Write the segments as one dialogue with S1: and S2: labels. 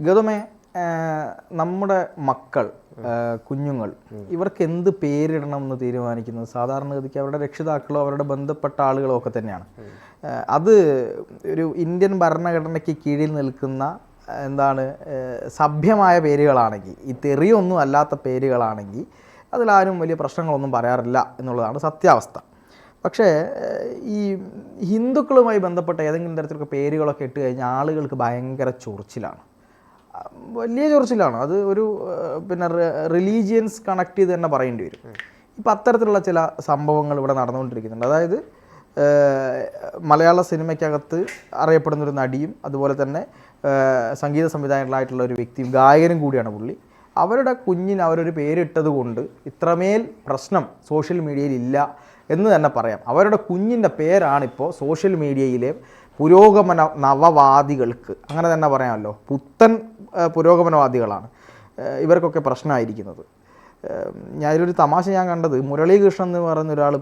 S1: ഗൗതമേ, നമ്മുടെ മക്കൾ, കുഞ്ഞുങ്ങൾ, ഇവർക്ക് എന്ത് പേരിടണം എന്ന് തീരുമാനിക്കുന്നത് സാധാരണഗതിക്ക് അവരുടെ രക്ഷിതാക്കളോ അവരുടെ ബന്ധപ്പെട്ട ആളുകളോ ഒക്കെ തന്നെയാണ്. അത് ഒരു ഇന്ത്യൻ ഭരണഘടനയ്ക്ക് കീഴിൽ നിൽക്കുന്ന സഭ്യമായ പേരുകളാണെങ്കിൽ, ഈ തെറിയൊന്നും അല്ലാത്ത പേരുകളാണെങ്കിൽ അതിലാരും വലിയ പ്രശ്നങ്ങളൊന്നും പറയാറില്ല എന്നുള്ളതാണ് സത്യാവസ്ഥ. പക്ഷേ ഈ ഹിന്ദുക്കളുമായി ബന്ധപ്പെട്ട ഏതെങ്കിലും തരത്തിലൊക്കെ പേരുകളൊക്കെ ഇട്ട് കഴിഞ്ഞാൽ ആളുകൾക്ക് ഭയങ്കര ചൊറിച്ചിലാണ്, വലിയ ചൊറിച്ചിലാണ്. അത് ഒരു റിലീജിയൻസ് കണക്ട് ചെയ്ത് തന്നെ പറയേണ്ടി വരും. ഇപ്പം അത്തരത്തിലുള്ള ചില സംഭവങ്ങൾ ഇവിടെ നടന്നുകൊണ്ടിരിക്കുന്നുണ്ട്. അതായത് മലയാള സിനിമയ്ക്കകത്ത് അറിയപ്പെടുന്നൊരു നടിയും അതുപോലെ തന്നെ സംഗീത സംവിധായകനായിട്ടുള്ള ഒരു വ്യക്തിയും ഗായകനും കൂടിയാണ് പുള്ളി. അവരുടെ കുഞ്ഞിന് അവരൊരു പേരിട്ടത് കൊണ്ട് ഇത്രമേൽ പ്രശ്നം സോഷ്യൽ മീഡിയയിൽ ഇല്ല എന്ന് തന്നെ പറയാം. അവരുടെ കുഞ്ഞിൻ്റെ പേരാണിപ്പോൾ സോഷ്യൽ മീഡിയയിലെ പുരോഗമന നവവാദികൾക്ക്, അങ്ങനെ തന്നെ പറയാമല്ലോ, പുത്തൻ പുരോഗമനവാദികളാണ് ഇവർക്കൊക്കെ പ്രശ്നമായിരിക്കുന്നത്. ഞാനൊരു തമാശ കണ്ടത്, മുരളീകൃഷ്ണൻ എന്ന് പറയുന്ന ഒരാൾ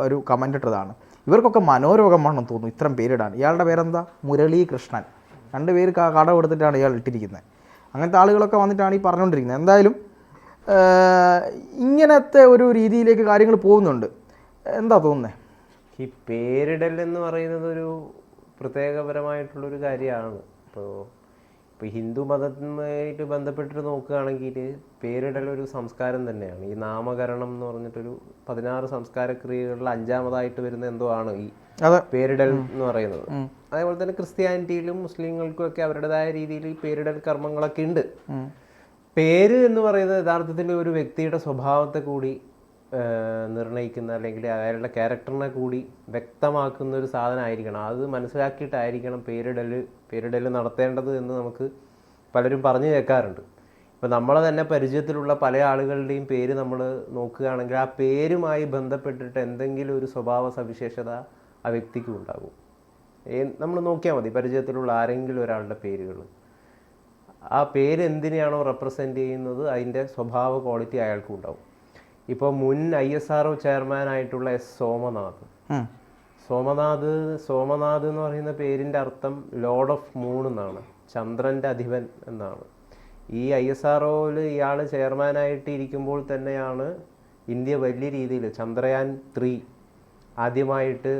S1: ഒരു കമൻ്റ് ഇട്ടതാണ്. ഇവർക്കൊക്കെ മനോരോഗമാണെന്ന് തോന്നുന്നു ഇത്തരം പേരിടാൻ. ഇയാളുടെ പേരെന്താ? മുരളീകൃഷ്ണൻ. 2 പേര് കടം എടുത്തിട്ടാണ് ഇയാൾ ഇട്ടിരിക്കുന്നത്. അങ്ങനത്തെ ആളുകളൊക്കെ വന്നിട്ടാണ് ഈ പറഞ്ഞുകൊണ്ടിരിക്കുന്നത്. എന്തായാലും ഇങ്ങനത്തെ ഒരു രീതിയിലേക്ക് കാര്യങ്ങൾ പോകുന്നുണ്ട്. എന്താ തോന്നുന്നത്?
S2: ഈ പേരിടൽ എന്ന് പറയുന്നത് ഒരു പ്രത്യേകപരമായിട്ടുള്ളൊരു കാര്യമാണ്. ഇപ്പോൾ ഹിന്ദു മതവുമായിട്ട് ബന്ധപ്പെട്ടിട്ട് നോക്കുകയാണെങ്കിൽ പേരിടൽ ഒരു സംസ്കാരം തന്നെയാണ്. ഈ നാമകരണം എന്ന് പറഞ്ഞിട്ടൊരു 16 സംസ്കാര ക്രിയകളിൽ 5ാമതായിട്ട് വരുന്ന എന്തോ ആണ് ഈ പേരിടൽ എന്ന് പറയുന്നത്. അതേപോലെ തന്നെ ക്രിസ്ത്യാനിറ്റിയിലും മുസ്ലിങ്ങൾക്കും ഒക്കെ അവരുടേതായ രീതിയിൽ ഈ പേരിടൽ കർമ്മങ്ങളൊക്കെ ഉണ്ട്. പേര് എന്ന് പറയുന്നത് യഥാർത്ഥത്തിൽ ഒരു വ്യക്തിയുടെ സ്വഭാവത്തെ കൂടി നിർണ്ണയിക്കുന്ന, അല്ലെങ്കിൽ അയാളുടെ ക്യാരക്ടറിനെ കൂടി വ്യക്തമാക്കുന്ന ഒരു സാധനമായിരിക്കണം. അത് മനസ്സിലാക്കിയിട്ടായിരിക്കണം പേരിടൽ നടത്തേണ്ടത് എന്ന് നമുക്ക് പലരും പറഞ്ഞു കേൾക്കാറുണ്ട്. ഇപ്പം നമ്മളെ തന്നെ പരിചയത്തിലുള്ള പല ആളുകളുടെയും പേര് നമ്മൾ നോക്കുകയാണെങ്കിൽ ആ പേരുമായി ബന്ധപ്പെട്ടിട്ട് എന്തെങ്കിലും ഒരു സ്വഭാവ സവിശേഷത ആ വ്യക്തിക്കും ഉണ്ടാകും. നമ്മൾ നോക്കിയാൽ മതി, പരിചയത്തിലുള്ള ആരെങ്കിലും ഒരാളുടെ പേരുകൾ, ആ പേര് എന്തിനെയാണോ റെപ്രസെൻ്റ് ചെയ്യുന്നത് അതിൻ്റെ സ്വഭാവ ക്വാളിറ്റി അയാൾക്കും ഉണ്ടാവും. ഇപ്പോൾ മുൻ ISRO ചെയർമാനായിട്ടുള്ള സോമനാഥ് എന്ന് പറയുന്ന പേരിൻ്റെ അർത്ഥം ലോർഡ് ഓഫ് മൂൺ എന്നാണ്, ചന്ദ്രൻ്റെ അധിപൻ എന്നാണ്. ഈ ISROയിൽ ഇയാൾ ചെയർമാനായിട്ട് ഇരിക്കുമ്പോൾ തന്നെയാണ് ഇന്ത്യ വലിയ രീതിയിൽ ചന്ദ്രയാൻ 3 ആദ്യമായിട്ട്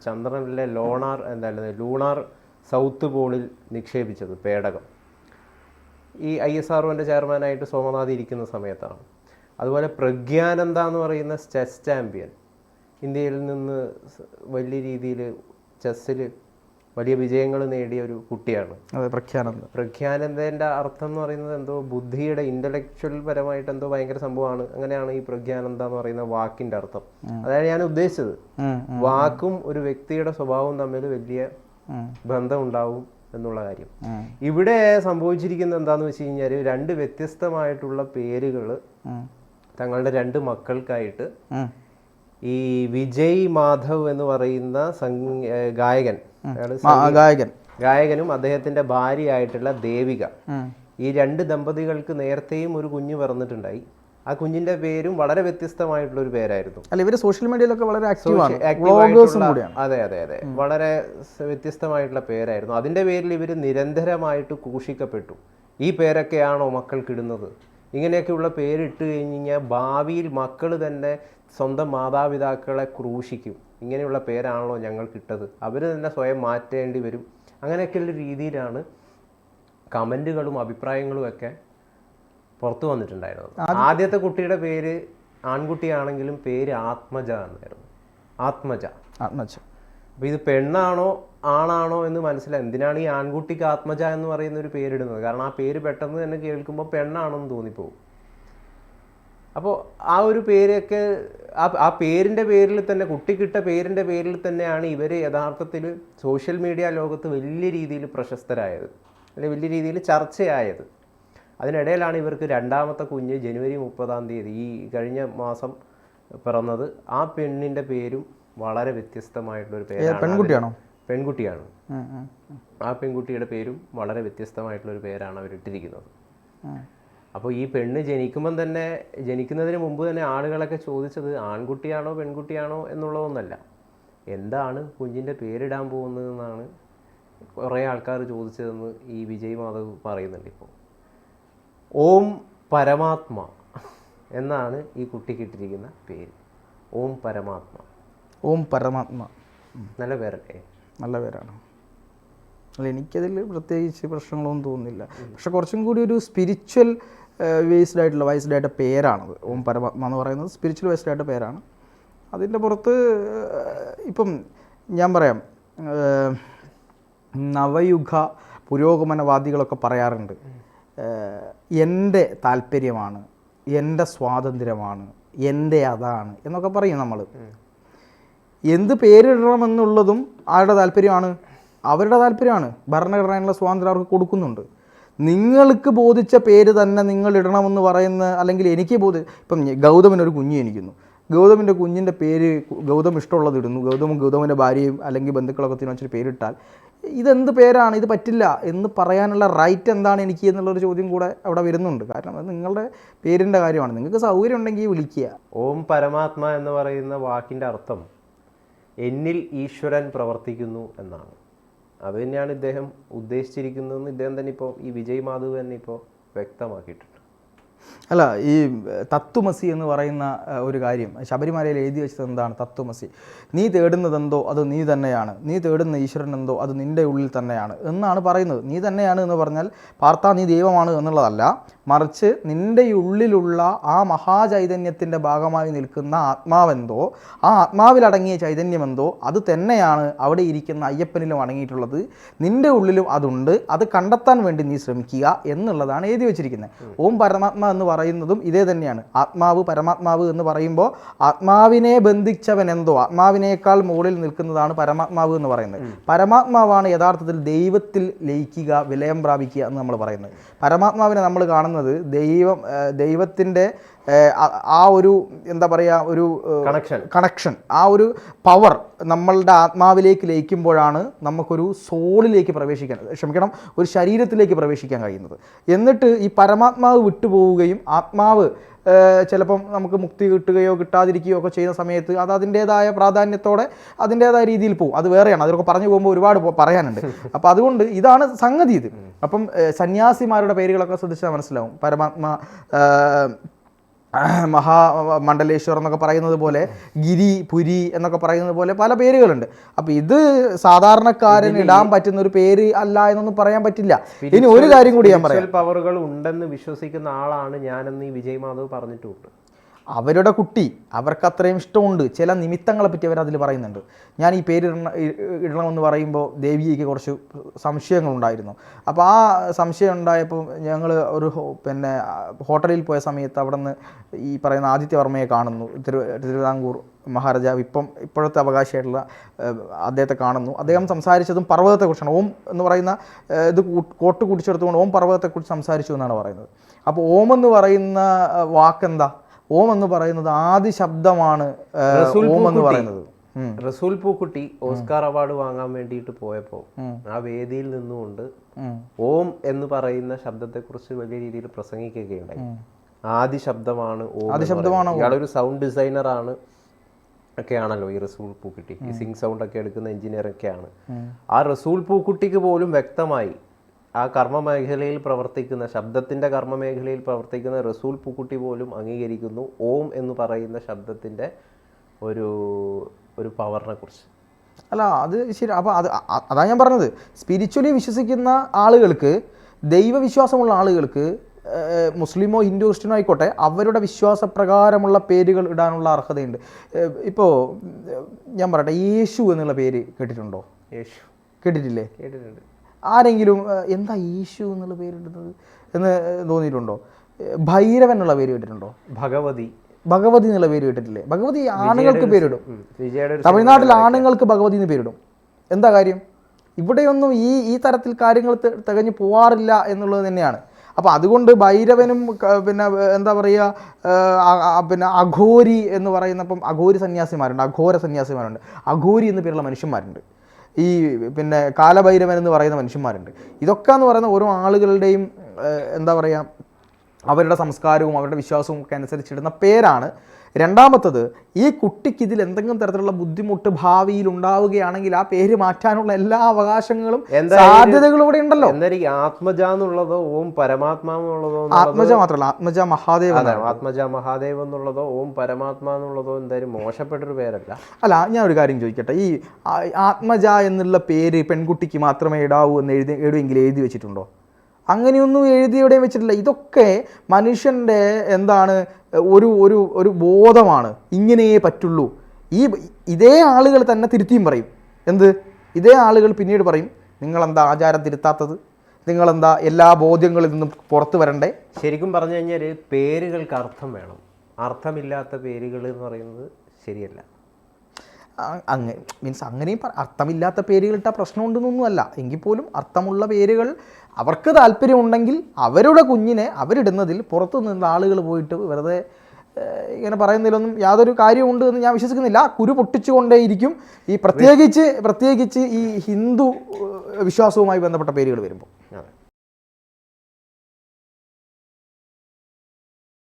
S2: ചന്ദ്രനിലെ ലൂണാർ സൗത്ത് പോളിൽ നിക്ഷേപിച്ചത്, പേടകം. ഈ ISROൻ്റെ ചെയർമാനായിട്ട് സോമനാഥ് ഇരിക്കുന്ന സമയത്താണ്. അതുപോലെ പ്രഗ്യാനന്ദ എന്ന് പറയുന്ന ചെസ് ചാമ്പ്യൻ, ഇന്ത്യയിൽ നിന്ന് വലിയ രീതിയിൽ ചെസ്സിൽ വലിയ വിജയങ്ങൾ നേടിയ ഒരു കുട്ടിയാണ്. പ്രഗ്യാനന്ദൻ്റെ അർത്ഥം എന്ന് പറയുന്നത് എന്തോ ബുദ്ധിയുടെ ഇൻ്റലക്ച്വൽ പരമായിട്ട് എന്തോ ഭയങ്കര സംഭവമാണ്. അങ്ങനെയാണ് ഈ പ്രഗ്യാനന്ദ എന്ന് പറയുന്ന വാക്കിൻ്റെ അർത്ഥം. അതാണ് ഞാൻ ഉദ്ദേശിച്ചത്. വാക്കും ഒരു വ്യക്തിയുടെ സ്വഭാവവും തമ്മിൽ വലിയ ബന്ധം ഉണ്ടാവും എന്നുള്ള കാര്യം. ഇവിടെ സംഭവിച്ചിരിക്കുന്നത് എന്താന്ന് വെച്ച് കഴിഞ്ഞാൽ 2 വ്യത്യസ്തമായിട്ടുള്ള പേരുകൾ തങ്ങളുടെ 2 മക്കൾക്കായിട്ട് ഈ വിജയ് മാധവ് എന്ന് പറയുന്ന ഗായകനും അദ്ദേഹത്തിന്റെ ഭാര്യയായിട്ടുള്ള ദേവിക, ഈ 2 ദമ്പതികൾക്ക് നേരത്തെയും ഒരു കുഞ്ഞ് പിറന്നിട്ടുണ്ടായി. ആ കുഞ്ഞിന്റെ പേരും വളരെ വ്യത്യസ്തമായിട്ടുള്ള ഒരു പേരായിരുന്നു.
S1: ഇവര് സോഷ്യൽ മീഡിയയിലൊക്കെ വളരെ
S2: അതെ വളരെ വ്യത്യസ്തമായിട്ടുള്ള പേരായിരുന്നു. അതിന്റെ പേരിൽ ഇവർ നിരന്തരമായിട്ട് ക്രൂശിക്കപ്പെട്ടു. ഈ പേരൊക്കെയാണോ മക്കൾക്കിടുന്നത്? ഇങ്ങനെയൊക്കെയുള്ള പേരിട്ട് കഴിഞ്ഞാൽ ഭാവിയിൽ മക്കൾ തന്നെ സ്വന്തം മാതാപിതാക്കളെ ക്രൂശിക്കും. ഇങ്ങനെയുള്ള പേരാണല്ലോ ഞങ്ങൾക്കിട്ടത്, അവർ തന്നെ സ്വയം മാറ്റേണ്ടി വരും. അങ്ങനെയൊക്കെയുള്ള രീതിയിലാണ് കമൻറ്റുകളും അഭിപ്രായങ്ങളും ഒക്കെ പുറത്തു വന്നിട്ടുണ്ടായിരുന്നത്. ആദ്യത്തെ കുട്ടിയുടെ പേര് ആൺകുട്ടിയാണെങ്കിലും പേര് ആത്മജ എന്നായിരുന്നു. ആത്മജ. അപ്പോൾ ഇത് പെണ്ണാണോ ആണാണോ എന്ന് മനസ്സിലായി. എന്തിനാണ് ഈ ആൺകുട്ടിക്ക് ആത്മജ എന്ന് പറയുന്ന ഒരു പേരിടുന്നത്? കാരണം ആ പേര് പെട്ടെന്ന് തന്നെ കേൾക്കുമ്പോൾ പെണ്ണാണെന്ന് തോന്നിപ്പോകും. അപ്പോൾ ആ ഒരു പേരൊക്കെ ആ പേരിൻ്റെ പേരിൽ തന്നെ, കുട്ടിക്കിട്ട പേരിൻ്റെ പേരിൽ തന്നെയാണ് ഇവർ യഥാർത്ഥത്തിൽ സോഷ്യൽ മീഡിയ ലോകത്ത് വലിയ രീതിയിൽ പ്രശസ്തരായത്, അല്ലെങ്കിൽ വലിയ രീതിയിൽ ചർച്ചയായത്. അതിനിടയിലാണ് ഇവർക്ക് 2ാമത്തെ കുഞ്ഞ് ജനുവരി 30-ാം തീയതി ഈ കഴിഞ്ഞ മാസം പിറന്നത്. ആ പെണ്ണിൻ്റെ പേരും വളരെ വ്യത്യസ്തമായിട്ടുള്ളൊരു പേരാണ്. പെൺകുട്ടിയാണ്. ആ പെൺകുട്ടിയുടെ പേരും വളരെ വ്യത്യസ്തമായിട്ടുള്ളൊരു പേരാണ് അവരിട്ടിരിക്കുന്നത്. അപ്പോൾ ഈ പെണ്ണ് ജനിക്കുന്നതിന് മുമ്പ് തന്നെ ആളുകളൊക്കെ ചോദിച്ചത് ആൺകുട്ടിയാണോ പെൺകുട്ടിയാണോ എന്നുള്ളതൊന്നല്ല, എന്താണ് കുഞ്ഞിൻ്റെ പേരിടാൻ പോകുന്നതെന്നാണ് കുറേ ആൾക്കാർ ചോദിച്ചതെന്ന് ഈ വിജയ് മാധവ് പറയുന്നുണ്ട് ഇപ്പോൾ. ഓം പരമാത്മ എന്നാണ് ഈ കുട്ടിക്ക് ഇട്ടിരിക്കുന്ന പേര്. ഓം പരമാത്മ.
S1: ഓം പരമാത്മ.
S2: നല്ല പേരല്ലേ?
S1: നല്ല പേരാണ്. അല്ല, എനിക്കതിൽ പ്രത്യേകിച്ച് പ്രശ്നങ്ങളൊന്നും തോന്നുന്നില്ല. പക്ഷെ കുറച്ചും കൂടി ഒരു സ്പിരിച്വൽ വൈസ്ഡ് ആയിട്ടുള്ള പേരാണത്. ഓം പരമാത്മ എന്ന് പറയുന്നത് സ്പിരിച്വൽ വൈസ്ഡ് ആയിട്ട് പേരാണ്. അതിൻ്റെ പുറത്ത് ഇപ്പം ഞാൻ പറയാം, നവയുഗ പുരോഗമനവാദികളൊക്കെ പറയാറുണ്ട്, എൻ്റെ താല്പര്യമാണ്, എൻ്റെ സ്വാതന്ത്ര്യമാണ്, എൻ്റെ അതാണ് എന്നൊക്കെ പറയും നമ്മൾ. എന്ത് പേരിടണമെന്നുള്ളതും ആരുടെ താല്പര്യമാണ്? അവരുടെ താല്പര്യമാണ്. ഭരണഘടനയുള്ള സ്വാതന്ത്ര്യം അവർക്ക് കൊടുക്കുന്നുണ്ട്. നിങ്ങൾക്ക് ബോധിച്ച പേര് തന്നെ നിങ്ങൾ ഇടണമെന്ന് പറയുന്ന, അല്ലെങ്കിൽ എനിക്ക് ഇപ്പം ഗൗതമിനൊരു കുഞ്ഞ് ജനിക്കുന്നു, ഗൗതമിൻ്റെ കുഞ്ഞിൻ്റെ പേര് ഗൗതം ഇഷ്ടമുള്ളത് ഇടുന്നു, ഗൗതമിൻ്റെ ഭാര്യയും അല്ലെങ്കിൽ ബന്ധുക്കളൊക്കെ തീരുമാനിച്ചൊരു പേരിട്ടാൽ ഇതെന്ത് പേരാണ്, ഇത് പറ്റില്ല എന്ന് പറയാനുള്ള റൈറ്റ് എന്താണ് എനിക്ക് എന്നുള്ളൊരു ചോദ്യം കൂടെ അവിടെ വരുന്നുണ്ട്. കാരണം അത് നിങ്ങളുടെ പേരിൻ്റെ കാര്യമാണ്. നിങ്ങൾക്ക് സൗകര്യം ഉണ്ടെങ്കിൽ വിളിക്കുക.
S2: ഓം പരമാത്മ എന്ന് പറയുന്ന വാക്കിൻ്റെ അർത്ഥം എന്നിൽ ഈശ്വരൻ പ്രവർത്തിക്കുന്നു എന്നാണ്. അത് തന്നെയാണ് ഇദ്ദേഹം ഉദ്ദേശിച്ചിരിക്കുന്നതെന്ന് ഇദ്ദേഹം തന്നെ ഇപ്പോൾ ഈ വിജയ് മാധവ് തന്നെ ഇപ്പോൾ വ്യക്തമാക്കിയിട്ടുണ്ട്.
S1: അല്ല, ഈ തത്വമസി എന്ന് പറയുന്ന ഒരു കാര്യം ശബരിമലയിൽ എഴുതി വെച്ചത് എന്താണ്? തത്വമസി, നീ തേടുന്നതെന്തോ അത് നീ തന്നെയാണ്, നീ തേടുന്ന ഈശ്വരൻ എന്തോ അത് നിൻ്റെ ഉള്ളിൽ തന്നെയാണ് എന്നാണ് പറയുന്നത്. നീ തന്നെയാണ് എന്ന് പറഞ്ഞാൽ പാർത്താ നീ ദൈവമാണ് എന്നുള്ളതല്ല, മറിച്ച് നിൻ്റെ ഉള്ളിലുള്ള ആ മഹാചൈതന്യത്തിൻ്റെ ഭാഗമായി നിൽക്കുന്ന ആത്മാവെന്തോ, ആ ആത്മാവിലടങ്ങിയ ചൈതന്യമെന്തോ അത് തന്നെയാണ് അവിടെ ഇരിക്കുന്ന അയ്യപ്പനിലും അടങ്ങിയിട്ടുള്ളത്. നിൻ്റെ ഉള്ളിലും അതുണ്ട്, അത് കണ്ടെത്താൻ വേണ്ടി നീ ശ്രമിക്കുക എന്നുള്ളതാണ് എഴുതി വെച്ചിരിക്കുന്നത്. ഓം പരമാത്മ എന്ന് പറയുന്നതും ഇതേ തന്നെയാണ്. ആത്മാവ് പരമാത്മാവ് എന്ന് പറയുമ്പോൾ ആത്മാവിനെ ബന്ധിച്ചവൻ എന്തോ, ആത്മാവിനേക്കാൾ മുകളിൽ നിൽക്കുന്നതാണ് പരമാത്മാവ് എന്ന് പറയുന്നത്. പരമാത്മാവാണ് യഥാർത്ഥത്തിൽ ദൈവത്തിൽ ലയിക്കുക, വിലയം പ്രാപിക്കുക എന്ന് നമ്മൾ പറയുന്നത്. പരമാത്മാവിനെ നമ്മൾ കാണുന്നത് ദൈവത്തിൻ്റെ ആ ഒരു എന്താ പറയുക, ഒരു കണക്ഷൻ, ആ ഒരു പവർ നമ്മളുടെ ആത്മാവിലേക്ക് ലയിക്കുമ്പോഴാണ് നമുക്കൊരു സോളിലേക്ക് ഒരു ശരീരത്തിലേക്ക് പ്രവേശിക്കാൻ കഴിയുന്നത്. എന്നിട്ട് ഈ പരമാത്മാവ് വിട്ടുപോവുകയും ആത്മാവ് ചിലപ്പം നമുക്ക് മുക്തി കിട്ടുകയോ കിട്ടാതിരിക്കുകയോ ഒക്കെ ചെയ്യുന്ന സമയത്ത് അത് അതിൻ്റേതായ പ്രാധാന്യത്തോടെ അതിൻ്റേതായ രീതിയിൽ പോകും. അത് വേറെയാണ്, അതിലൊക്കെ പറഞ്ഞു പോകുമ്പോൾ ഒരുപാട് പറയാനുണ്ട്. അപ്പോൾ അതുകൊണ്ട് ഇതാണ് സംഗതി ഇത്. അപ്പം സന്യാസിമാരുടെ പേരുകളൊക്കെ ശ്രദ്ധിച്ചാൽ മനസ്സിലാവും. പരമാത്മ, മഹാമണ്ഡലേശ്വർ എന്നൊക്കെ പറയുന്നത് പോലെ, ഗിരി, പുരി എന്നൊക്കെ പറയുന്നത് പോലെ പല പേരുകളുണ്ട്. അപ്പം ഇത് സാധാരണക്കാരൻ ഇടാൻ പറ്റുന്ന ഒരു പേര് അല്ല എന്നൊന്നും പറയാൻ പറ്റില്ല. ഇനി ഒരു കാര്യം കൂടി ഞാൻ പറയാം,
S2: പവറുകൾ ഉണ്ടെന്ന് വിശ്വസിക്കുന്ന ആളാണ് ഞാനെന്ന് ഈ വിജയ് മാധവ് പറഞ്ഞിട്ടുണ്ട്.
S1: അവരുടെ കുട്ടി, അവർക്ക് അത്രയും ഇഷ്ടമുണ്ട്. ചില നിമിത്തങ്ങളെ പറ്റി അവർ അതിൽ പറയുന്നുണ്ട്. ഞാൻ ഈ പേര് ഇടണമെന്ന് പറയുമ്പോൾ ദേവിക്ക് കുറച്ച് സംശയങ്ങളുണ്ടായിരുന്നു. അപ്പോൾ ആ സംശയം ഉണ്ടായപ്പോൾ ഞങ്ങൾ ഒരു ഹോട്ടലിൽ പോയ സമയത്ത് അവിടെ നിന്ന് ഈ പറയുന്ന ആദിത്യവർമ്മയെ കാണുന്നു. തിരുവിതാംകൂർ മഹാരാജാവ്, ഇപ്പോഴത്തെ അവകാശിയായിട്ടുള്ള അദ്ദേഹത്തെ കാണുന്നു. അദ്ദേഹം സംസാരിച്ചതും പർവ്വതത്തെക്കുറിച്ചാണ്. ഓം എന്ന് പറയുന്ന ഇത് കോട്ട് കൂട്ടിച്ചെടുത്തുകൊണ്ട് ഓം പർവ്വതത്തെക്കുറിച്ച് സംസാരിച്ചു എന്നാണ് പറയുന്നത്. അപ്പോൾ ഓം എന്ന് പറയുന്ന വാക്കെന്താ? ഓം എന്ന് പറയുന്നത് ആദി ശബ്ദമാണ്. ഓം എന്ന് പറയുന്നത്
S2: റസൂൽ പൂക്കുട്ടി ഓസ്കാർ അവാർഡ് വാങ്ങാൻ വേണ്ടിയിട്ട് പോയപ്പോൾ ആ വേദിയിൽ നിന്നുകൊണ്ട് ഓം എന്ന് പറയുന്ന ശബ്ദത്തെക്കുറിച്ച് വലിയ രീതിയിൽ പ്രസംഗിക്കുകയുണ്ടായി. ആദി ശബ്ദമാണ് ഓം. ഇയാളൊരു സൗണ്ട് ഡിസൈനർ ആണ് ഒക്കെയാണല്ലോ ഈ റസൂൽ പൂക്കുട്ടി. ഈ സിംഗ് സൗണ്ട് ഒക്കെ എടുക്കുന്ന എഞ്ചിനീയർ ഒക്കെയാണ്. ആ റസൂൽ പൂക്കുട്ടിക്ക് പോലും വ്യക്തമായി ആ കർമ്മമേഖലയിൽ പ്രവർത്തിക്കുന്ന, ശബ്ദത്തിൻ്റെ കർമ്മമേഖലയിൽ പ്രവർത്തിക്കുന്ന റസൂൽ പൂക്കുട്ടി പോലും അംഗീകരിക്കുന്നു ഓം എന്ന് പറയുന്ന ശബ്ദത്തിൻ്റെ ഒരു പവറിനെ കുറിച്ച്.
S1: അല്ല, അത് ശരി. അപ്പോൾ അതാണ് ഞാൻ പറഞ്ഞത്, സ്പിരിച്വലി വിശ്വസിക്കുന്ന ആളുകൾക്ക്, ദൈവവിശ്വാസമുള്ള ആളുകൾക്ക്, മുസ്ലിമോ ഹിന്ദു ക്രിസ്ത്യനോ ആയിക്കോട്ടെ, അവരുടെ വിശ്വാസപ്രകാരമുള്ള പേരുകൾ ഇടാനുള്ള അർഹതയുണ്ട്. ഇപ്പോൾ ഞാൻ പറയട്ടെ, യേശു എന്നുള്ള പേര് കേട്ടിട്ടുണ്ടോ?
S2: യേശു
S1: കേട്ടിട്ടില്ലേ?
S2: കേട്ടിട്ടുണ്ട്.
S1: ആരെങ്കിലും എന്താ യേശു എന്നുള്ള പേരിടുന്നത് എന്ന് തോന്നിയിട്ടുണ്ടോ? ഭൈരവൻ എന്നുള്ള പേര് കേട്ടിട്ടുണ്ടോ? ഭഗവതി എന്നുള്ള പേര് കേട്ടിട്ടില്ലേ? ഭഗവതി ആണുങ്ങൾക്ക് പേരിടും. തമിഴ്നാട്ടിൽ ആണുങ്ങൾക്ക് ഭഗവതി എന്ന് പേരിടും. എന്താ കാര്യം? ഇവിടെയൊന്നും ഈ തരത്തിൽ കാര്യങ്ങൾ തികഞ്ഞു പോവാറില്ല എന്നുള്ളത് തന്നെയാണ്. അപ്പോൾ അതുകൊണ്ട് ഭൈരവനും എന്താ പറയുക, അഘോരി എന്ന് പറയുന്നപ്പം അഘോര സന്യാസിമാരുണ്ട്, അഘോരി എന്ന് പേരുള്ള മനുഷ്യന്മാരുണ്ട്, ഈ കാലഭൈരവൻ എന്ന് പറയുന്ന മനുഷ്യന്മാരുണ്ട്. ഇതൊക്കെ എന്ന് പറയുന്ന ഓരോ ആളുകളുടെയും എന്താ പറയുക, അവരുടെ സംസ്കാരവും അവരുടെ വിശ്വാസവും ഒക്കെ അനുസരിച്ചിടുന്ന പേരാണ്. രണ്ടാമത്തത്, ഈ കുട്ടിക്ക് ഇതിൽ എന്തെങ്കിലും തരത്തിലുള്ള ബുദ്ധിമുട്ട് ഭാവിയിൽ ഉണ്ടാവുകയാണെങ്കിൽ ആ പേര് മാറ്റാനുള്ള എല്ലാ അവകാശങ്ങളും സാധ്യതകളും ഇവിടെ ഉണ്ടല്ലോ.
S2: എന്തായാലും ആത്മജ എന്നുള്ളതോ ഓം പരമാത്മാ എന്നുള്ളതോ,
S1: ആത്മജ മാത്രമല്ല ആത്മജ മഹാദേവ,
S2: ആത്മജ മഹാദേവ് എന്നുള്ളതോ ഓം പരമാത്മാ എന്നുള്ളതോ എന്തായാലും മോശപ്പെട്ടൊരു പേരല്ല.
S1: അല്ല, ഞാൻ ഒരു കാര്യം ചോദിക്കട്ടെ, ഈ ആത്മജ എന്നുള്ള പേര് പെൺകുട്ടിക്ക് മാത്രമേ ഇടാവൂ എന്ന് എവിടെയെങ്കിലും എഴുതി വെച്ചിട്ടുണ്ടോ? അങ്ങനെയൊന്നും എവിടെയും വെച്ചിട്ടില്ല. ഇതൊക്കെ മനുഷ്യൻ്റെ എന്താണ് ഒരു ഒരു ഒരു ബോധമാണ്, ഇങ്ങനെയേ പറ്റുള്ളൂ. ഇതേ ആളുകൾ തന്നെ തിരുത്തിയും പറയും. എന്ത്? ഇതേ ആളുകൾ പിന്നീട് പറയും, നിങ്ങളെന്താ ആചാരം തിരുത്താത്തത്, നിങ്ങളെന്താ എല്ലാ ബോധ്യങ്ങളിൽ നിന്നും പുറത്തു വരണ്ടേ.
S2: ശരിക്കും പറഞ്ഞു കഴിഞ്ഞാൽ പേരുകൾക്ക് അർത്ഥം വേണം. അർത്ഥമില്ലാത്ത പേരുകൾ എന്ന് പറയുന്നത് ശരിയല്ല.
S1: അങ്ങനെയും അർത്ഥമില്ലാത്ത പേരുകളിട്ട പ്രശ്നമുണ്ടെന്നൊന്നുമല്ല. എങ്കിൽ പോലും അർത്ഥമുള്ള പേരുകൾ അവർക്ക് താല്പര്യമുണ്ടെങ്കിൽ അവരുടെ കുഞ്ഞിനെ അവരിടുന്നതിൽ പുറത്തു നിന്നുള്ള ആളുകൾ പോയിട്ട് വെറുതെ ഇങ്ങനെ പറയുന്നതിലൊന്നും യാതൊരു കാര്യമുണ്ട് എന്ന് ഞാൻ വിശ്വസിക്കുന്നില്ല. കുരു പൊട്ടിച്ചുകൊണ്ടേയിരിക്കും ഈ പ്രത്യേകിച്ച് ഈ ഹിന്ദു വിശ്വാസവുമായി ബന്ധപ്പെട്ട പേരുകൾ വരുമ്പോൾ.